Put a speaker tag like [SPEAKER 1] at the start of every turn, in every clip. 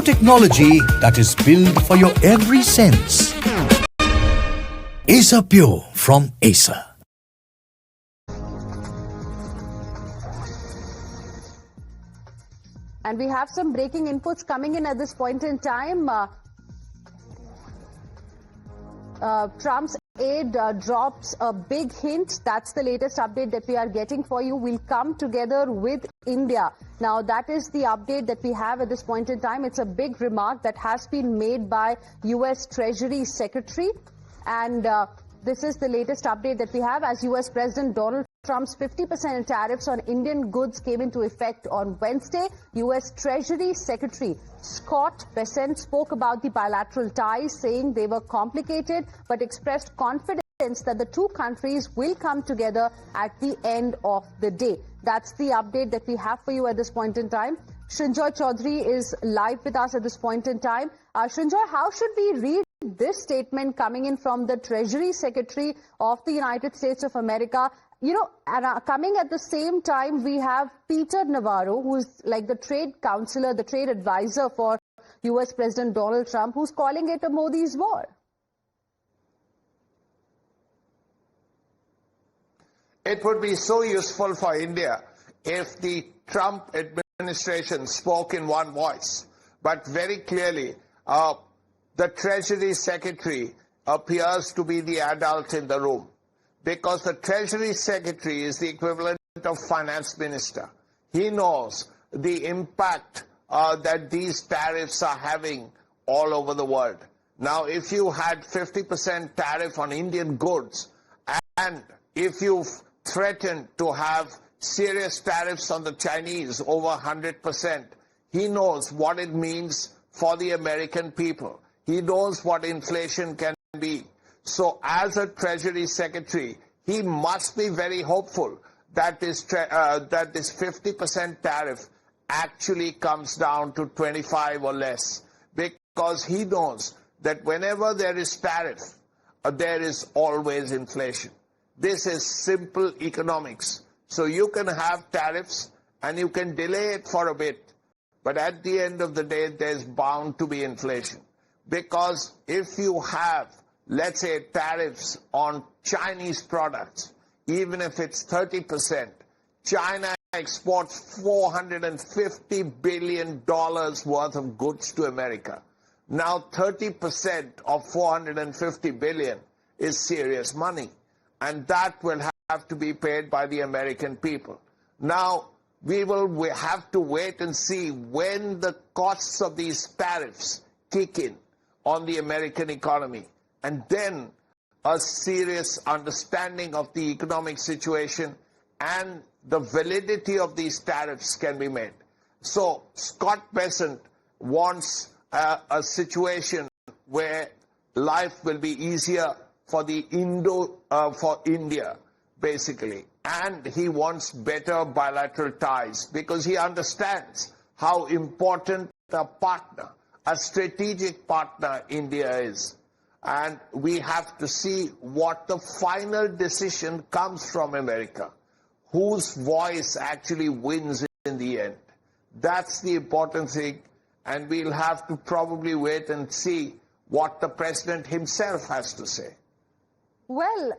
[SPEAKER 1] technology that is built for your every sense. Acer Pure from Acer.
[SPEAKER 2] And we have some breaking inputs coming in at this point in time. Trump's aide drops a big hint. That's the latest update that we are getting for you. We'll come together with India. Now, that is the update that we have at this point in time. It's a big remark that has been made by U.S. Treasury Secretary. And this is the latest update that we have as U.S. President Donald Trump's 50% tariffs on Indian goods came into effect on Wednesday. U.S. Treasury Secretary Scott Bessent spoke about the bilateral ties, saying they were complicated, but expressed confidence that the two countries will come together at the end of the day. That's the update that we have for you at this point in time. Srinjoy Chaudhary is live with us at this point in time. Srinjoy, how should we read this statement coming in from the Treasury Secretary of the United States of America? You know, and coming at the same time, we have Peter Navarro, who's like the trade counselor, the trade advisor for U.S. President Donald Trump, who's calling it a Modi's war.
[SPEAKER 3] It would be so useful for India if the Trump administration spoke in one voice. But very clearly, the Treasury Secretary appears to be the adult in the room, because the Treasury Secretary is the equivalent of Finance Minister. He knows the impact that these tariffs are having all over the world. Now, if you had 50% tariff on Indian goods, and if you've threatened to have serious tariffs on the Chinese over 100%, he knows what it means for the American people. He knows what inflation can be. So as a Treasury Secretary, he must be very hopeful that this 50% tariff actually comes down to 25 or less, because he knows that whenever there is tariff, there is always inflation. This is simple economics. So you can have tariffs and you can delay it for a bit, but at the end of the day, there's bound to be inflation. Because if you have, let's say, tariffs on Chinese products, even if it's 30%, China exports $450 billion worth of goods to America. Now 30% of $450 billion is serious money, and that will have to be paid by the American people. Now, we have to wait and see when the costs of these tariffs kick in on the American economy, and then a serious understanding of the economic situation and the validity of these tariffs can be made. So Scott Bessent wants a situation where life will be easier for for India, basically, and he wants better bilateral ties because he understands how important a partner, a strategic partner, India is. And we have to see what the final decision comes from America, whose voice actually wins in the end. That's the important thing, and we'll have to probably wait and see what the president himself has to say.
[SPEAKER 2] Well,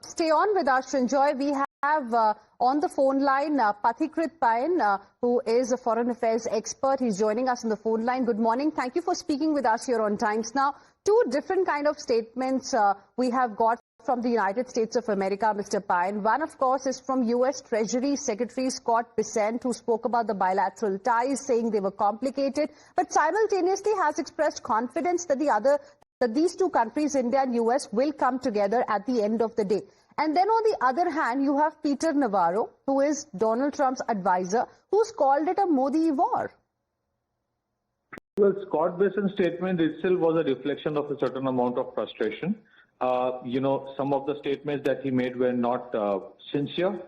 [SPEAKER 2] stay on with us, Srinjoy. We have on the phone line Pathikrit Payan, who is a foreign affairs expert. He's joining us on the phone line. Good morning. Thank you for speaking with us here on Times Now. Two different kind of statements we have got from the United States of America, Mr. Payan. One, of course, is from U.S. Treasury Secretary Scott Bessent, who spoke about the bilateral ties, saying they were complicated, but simultaneously has expressed confidence that these two countries, India and U.S., will come together at the end of the day. And then on the other hand, you have Peter Navarro, who is Donald Trump's advisor, who's called it a Modi war.
[SPEAKER 4] Well, Scott Bessent's statement itself was a reflection of a certain amount of frustration. Some of the statements that he made were not sincere.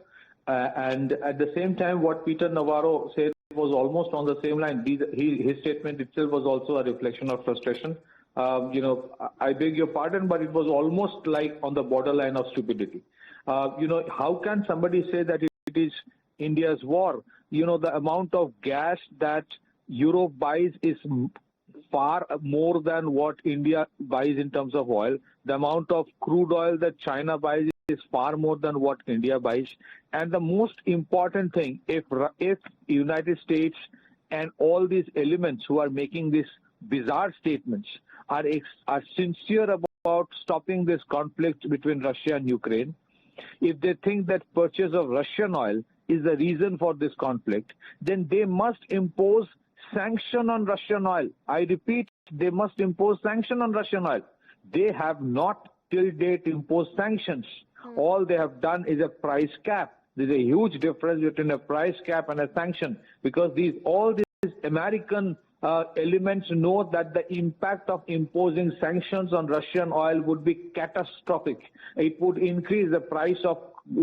[SPEAKER 4] And at the same time, what Peter Navarro said was almost on the same line. His statement itself was also a reflection of frustration. I beg your pardon, but it was almost like on the borderline of stupidity. How can somebody say that it is India's war? The amount of gas that, Europe buys is far more than what India buys in terms of oil. The amount of crude oil that China buys is far more than what India buys. And the most important thing, if United States and all these elements who are making these bizarre statements are sincere about stopping this conflict between Russia and Ukraine, if they think that purchase of Russian oil is the reason for this conflict, then they must impose sanction on Russian oil. I repeat, they must impose sanction on Russian oil. They have not till date imposed sanctions. All they have done is a price cap. There's a huge difference between a price cap and a sanction, because all these American elements know that the impact of imposing sanctions on Russian oil would be catastrophic. It would increase the price of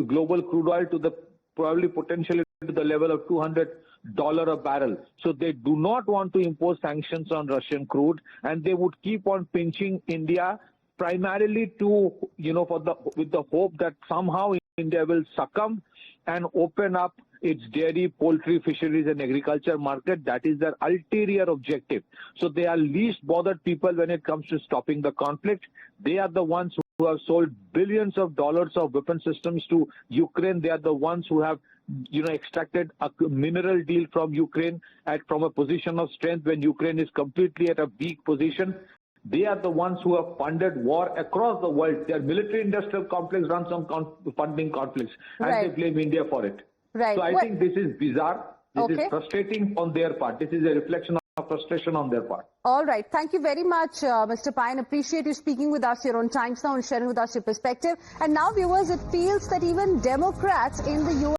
[SPEAKER 4] global crude oil to probably potentially to the level of $200 a barrel. So they do not want to impose sanctions on Russian crude, and they would keep on pinching India primarily to, with the hope that somehow India will succumb and open up its dairy, poultry, fisheries and agriculture market. That is their ulterior objective. So they are least bothered people when it comes to stopping the conflict. They are the ones who have sold billions of dollars of weapon systems to Ukraine. They are the ones who have extracted a mineral deal from Ukraine from a position of strength when Ukraine is completely at a weak position. They are the ones who have funded war across the world. Their military-industrial complex runs on funding conflicts, and they blame India for it.
[SPEAKER 2] Right.
[SPEAKER 4] So I think this is bizarre. This is frustrating on their part. This is a reflection of frustration on their part.
[SPEAKER 2] All right. Thank you very much, Mr. Pine. Appreciate you speaking with us here on Times Now and sharing with us your perspective. And now, viewers, it feels that even Democrats in the U.S.